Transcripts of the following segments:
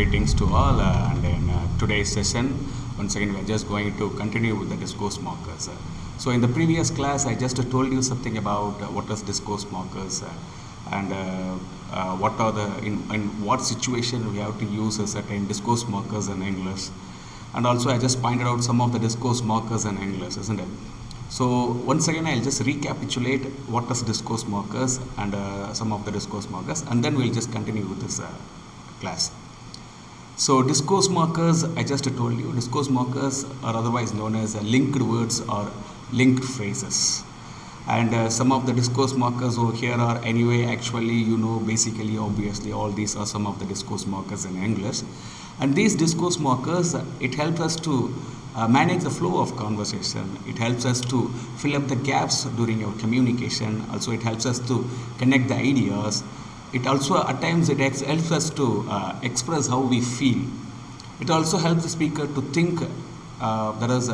Greetings to all, and in today's session, once again, we are just going to continue with the discourse markers. So in the previous class, I just told you something about what is discourse markers and what are in what situation we have to use a certain discourse markers in English. And also, I just pointed out some of the discourse markers in English, isn't it? So once again, I'll just recapitulate what is discourse markers and some of the discourse markers, and then we'll just continue with this class. So discourse markers, I just told you, discourse markers are otherwise known as linked words or linked phrases. And some of the discourse markers over here are anyway, actually, basically, obviously, all these are some of the discourse markers in English. And these discourse markers, it helps us to manage the flow of conversation. It helps us to fill up the gaps during our communication. Also, it helps us to connect the ideas. It also, at times, it helps us to express how we feel. It also helps the speaker to think. That is,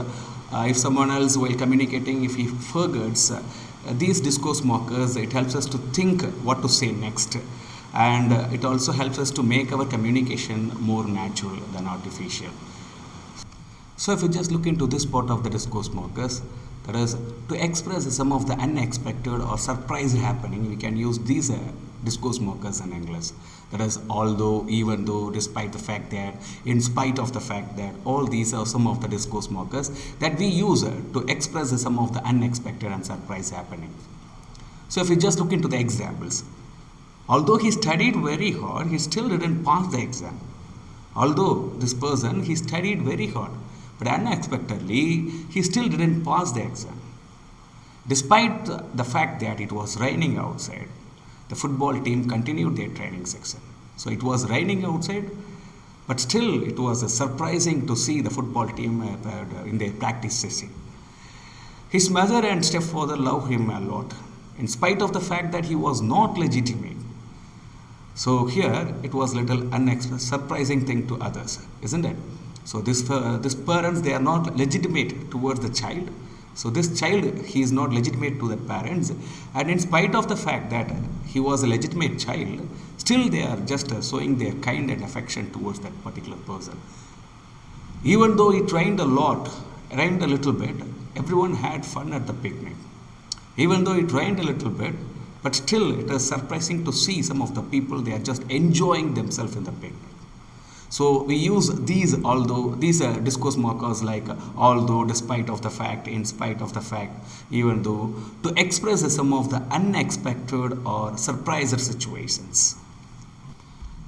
if someone else while communicating, if he forgets these discourse markers, it helps us to think what to say next. And it also helps us to make our communication more natural than artificial. So if you just look into this part of the discourse markers, that is, to express some of the unexpected or surprise happening, we can use these discourse markers in English. That is, although, even though, despite the fact that, in spite of the fact that, all these are some of the discourse markers that we use to express some of the unexpected and surprise happening. So if you just look into the examples, although he studied very hard, he still didn't pass the exam. Although this person, he studied very hard, but unexpectedly, he still didn't pass the exam. Despite the fact that it was raining outside, the football team continued their training section. So it was raining outside, but still it was surprising to see the football team in their practice session. His mother and stepfather loved him a lot, in spite of the fact that he was not legitimate. So here it was little surprising thing to others, isn't it? So this parents, they are not legitimate towards the child. So this child, he is not legitimate to the parents, and in spite of the fact that he was a legitimate child, still they are just showing their kind and affection towards that particular person. Even though he trained a little bit, everyone had fun at the picnic. Even though he trained a little bit, but still it is surprising to see some of the people, they are just enjoying themselves in the picnic. So we use these discourse markers like although, despite of the fact, in spite of the fact, even though, to express some of the unexpected or surprise situations.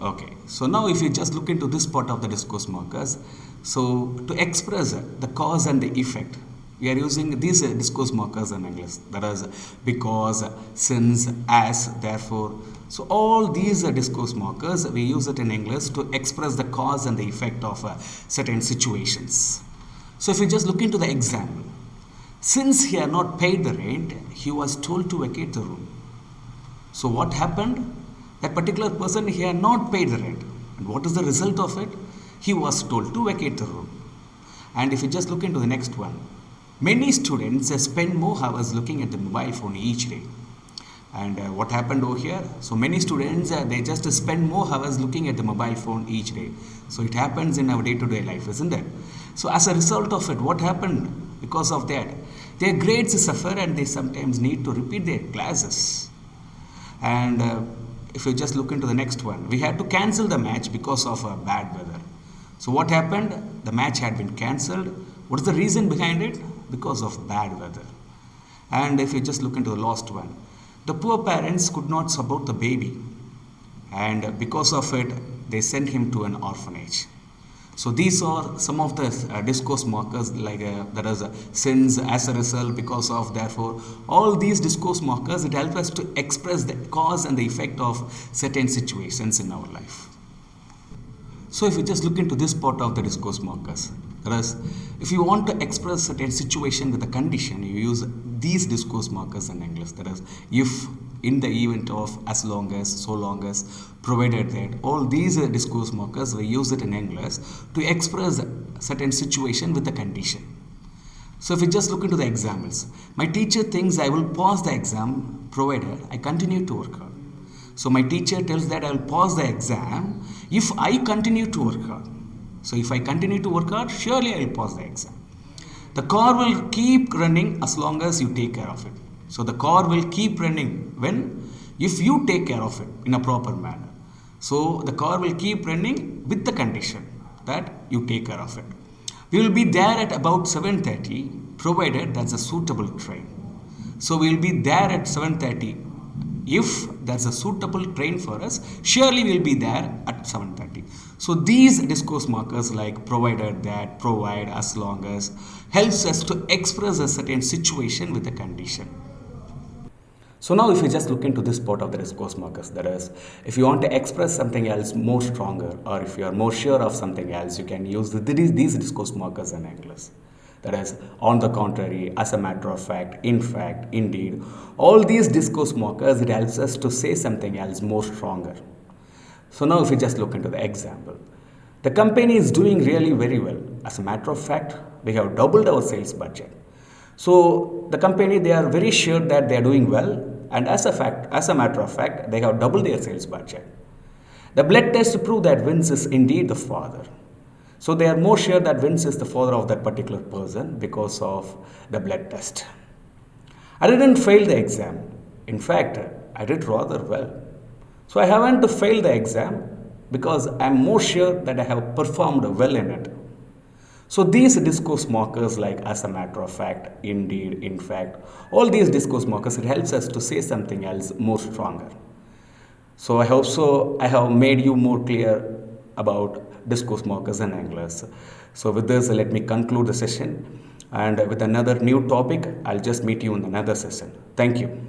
Okay, so now if you just look into this part of the discourse markers, so to express the cause and the effect, we are using these discourse markers in English. That is, because, since, as, therefore. So all these discourse markers, we use it in English to express the cause and the effect of certain situations. So if you just look into the example, since he had not paid the rent, he was told to vacate the room. So what happened? That particular person, he had not paid the rent. And what is the result of it? He was told to vacate the room. And if you just look into the next one, many students spend more hours looking at the mobile phone each day. And what happened over here? So many students, they just spend more hours looking at the mobile phone each day. So it happens in our day-to-day life, isn't it? So as a result of it, what happened because of that? Their grades suffer and they sometimes need to repeat their classes. And if you just look into the next one, we had to cancel the match because of bad weather. So what happened? The match had been cancelled. What is the reason behind it? Because of bad weather. And if you just look into the last one, the poor parents could not support the baby, and because of it, they sent him to an orphanage. So these are some of the discourse markers, like that is, since, as a result, because of, therefore. All these discourse markers, it helps us to express the cause and the effect of certain situations in our life. So if you just look into this part of the discourse markers, that is, if you want to express certain situation with a condition, you use these discourse markers in English. That is, if, in the event of, as long as, so long as, provided that. All these discourse markers, we use it in English to express certain situation with a condition. So if you just look into the examples, my teacher thinks I will pass the exam provided I continue to work hard. So my teacher tells that I will pass the exam if I continue to work hard. So if I continue to work hard, surely I will pass the exam. The car will keep running as long as you take care of it. So the car will keep running if you take care of it in a proper manner. So the car will keep running with the condition that you take care of it. We will be there at about 7:30, provided that's a suitable train. So we will be there at 7:30. If there's a suitable train for us, surely we'll be there at 7:30. So these discourse markers like provided, that, provide, as long as, helps us to express a certain situation with a condition. So now if you just look into this part of the discourse markers, that is, if you want to express something else more stronger, or if you are more sure of something else, you can use these discourse markers in English. That is, on the contrary, as a matter of fact, in fact, indeed. All these discourse markers, it helps us to say something else more stronger. So now if you just look into the example, the company is doing really very well. As a matter of fact, we have doubled our sales budget. So the company, they are very sure that they are doing well, and as a matter of fact, they have doubled their sales budget. The blood test proved that Vince is indeed the father. So they are more sure that Vince is the father of that particular person because of the blood test. I didn't fail the exam. In fact, I did rather well. So I haven't failed the exam because I'm more sure that I have performed well in it. So these discourse markers like as a matter of fact, indeed, in fact, all these discourse markers, it helps us to say something else more stronger. So I hope so I have made you more clear about discourse markers in English. So with this, let me conclude the session, and with another new topic, I'll just meet you in another session. Thank you.